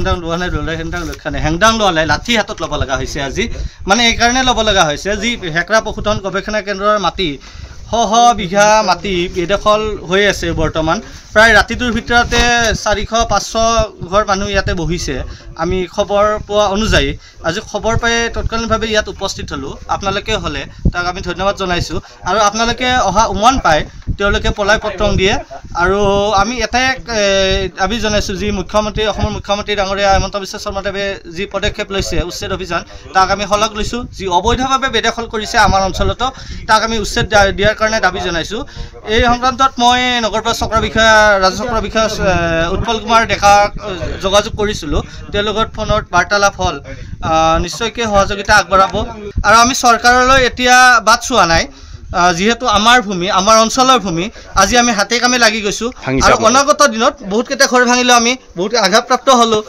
হেংদাং লোৱা নাই দলে হেংদাং ৰক্ষা নাই হেংদাং লোৱা নাই লাঠি হাতত ল'ব লগা হৈছে আজি মানে এই কাৰণে ল'ব লগা হৈছে যি হেকৰা পশুধন গৱেষণা কেন্দ্ৰৰ মাটি শ বিঘা মাটি বেদখল হৈ আছে বৰ্তমান প্ৰায় ৰাতিটোৰ ভিতৰতে 400-500 ঘৰ মানুহ ইয়াতে বহিছে আমি খবৰ পোৱা অনুযায়ী আজি খবৰ পাই তৎকালীনভাৱে ইয়াত উপস্থিত হলোঁ আপোনালোকে হ'লে তাক আমি ধন্যবাদ জনাইছোঁ আৰু আপোনালোকে অহা উমান পায় তেওঁলোকে পলাই পত্ৰং দিয়ে আৰু আমি এটাই আমি জনাইছোঁ যি মুখ্যমন্ত্ৰী অসমৰ মুখ্যমন্ত্ৰী ডাঙৰীয়া হিমন্ত বিশ্ব শৰ্মাদেৱে যি পদক্ষেপ লৈছে উচ্ছেদ অভিযান তাক আমি শলাগ লৈছোঁ যি অবৈধভাৱে বেদখল কৰিছে আমাৰ অঞ্চলতো তাক আমি উচ্ছেদ দিয়াৰ কাৰণে দাবী জনাইছোঁ এই সংক্ৰান্তত মই নগৰপালিকা চক্ৰ বিষয়া ৰাজহ চক্ৰ বিষয়া উৎপল কুমাৰ ডেকাক যোগাযোগ কৰিছিলোঁ তেওঁলোকৰ ফোনত বাৰ্তালাপ হ'ল নিশ্চয়কৈ সহযোগিতা আগবঢ়াব আৰু আমি চৰকাৰলৈ এতিয়া বাট চোৱা নাই যিহেতু আমাৰ ভূমি আমাৰ অঞ্চলৰ ভূমি আজি আমি হাতে কামে লাগি গৈছোঁ আৰু অনাগত দিনত বহুতকেইটা ঘৰ ভাঙিলেও আমি বহুত আঘাতপ্ৰাপ্ত হ'লোঁ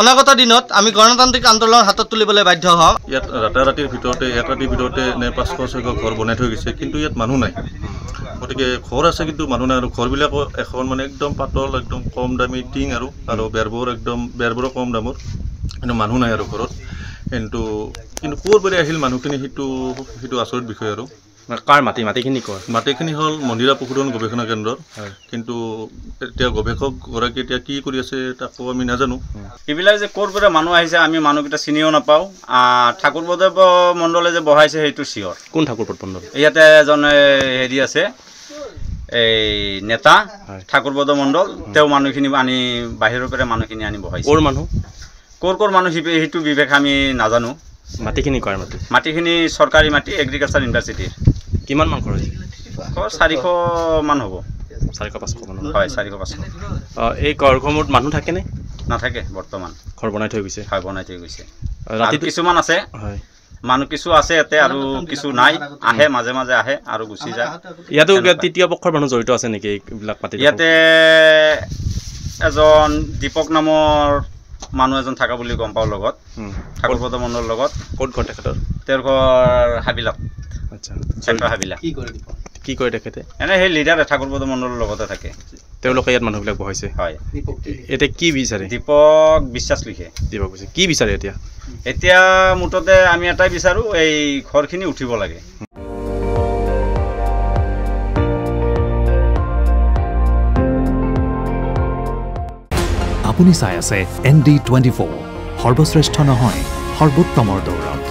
অনাগত দিনত আমি গণতান্ত্ৰিক আন্দোলন হাতত তুলিবলৈ বাধ্য হওঁ ইয়াত ৰাতিৰ ভিতৰতে এক ৰাতিৰ ভিতৰতে 500-600 ঘৰ বনাই থৈ গৈছে কিন্তু ইয়াত মানুহ নাই গতিকে ঘৰ আছে কিন্তু মানুহ নাই আৰু ঘৰবিলাকো এখন মানে একদম পাতল একদম কম দামী টিং আৰু বেৰবোৰো কম দামৰ কিন্তু মানুহ নাই আৰু ঘৰত কিন্তু ক'ৰ পৰা আহিল মানুহখিনি সেইটো আচৰিত বিষয় আৰু কাৰ মাটিখিনি কয় মাটিখিনি হ'ল মন্দিৰা পশুধন গৱেষণা কেন্দ্ৰৰ কিন্তু এতিয়া গৱেষকগৰাকী এতিয়া কি কৰি আছে তাকো আমি নাজানো এইবিলাক যে ক'ৰ পৰা মানুহ আহিছে আমি মানুহকেইটা চিনিও নাপাওঁ ঠাকুৰ বদেৱ মণ্ডলে যে বহাইছে সেইটো চিঞৰ কোন ঠাকুৰ মণ্ডল ইয়াতে এজন হেৰি আছে এই নেতা ঠাকুৰ বদেৱ মণ্ডল তেওঁ মানুহখিনি আনি বাহিৰৰ পৰা মানুহখিনি আনি বহাইছে ক'ৰ মানুহ সেইটো বিবেক আমি নাজানো মাটিখিনি মাটিখিনি চৰকাৰী মাটি এগ্ৰিকালচাৰ ইউনিভাৰ্চিটিৰ কিমান মান খৰচ 400 মান হ'ব 400-500 মান হয় 400-500 এই ঘৰসমূহত মানুহ থাকেনে নাথাকে বৰ্তমান ঘৰ বনাই থৈ গৈছে হয় বনাই থৈ গৈছে ৰাতি কিছুমান আছে হয় মানুহ কিছু আছে ইয়াতে আৰু কিছু নাই আহে মাজে মাজে আহে আৰু গুচি যায় ইয়াতো তৃতীয় পক্ষৰ মানুহ জড়িত আছে নেকি এইবিলাক মাটি ইয়াতে এজন দীপক নামৰ মানুহ এজন থকা বুলি গম পাওঁ লগত ঠাকুৰ পদ মণ্ডলৰ লগত ক'ত ঘৰ তেখেতৰ তেওঁৰ ঘৰ হাবিলাত আচ্ছা চেণ্টাৰ হাবিলা কি কৰে তেখেতে এনে সেই লিডাৰ ঠাকুৰ পদ মণ্ডলৰ লগতে থাকে তেওঁলোকে ইয়াত মানুহবিলাক বহাইছে হয় এতিয়া কি বিচাৰে দীপক বিশ্বাস লিখে কি বিচাৰে এতিয়া মুঠতে আমি এটাই বিচাৰোঁ এই ঘৰখিনি উঠিব লাগে আপুনি চাই আছে ND24 সৰ্বশ্ৰেষ্ঠ নহয় সৰ্বোত্তমৰ দৌৰত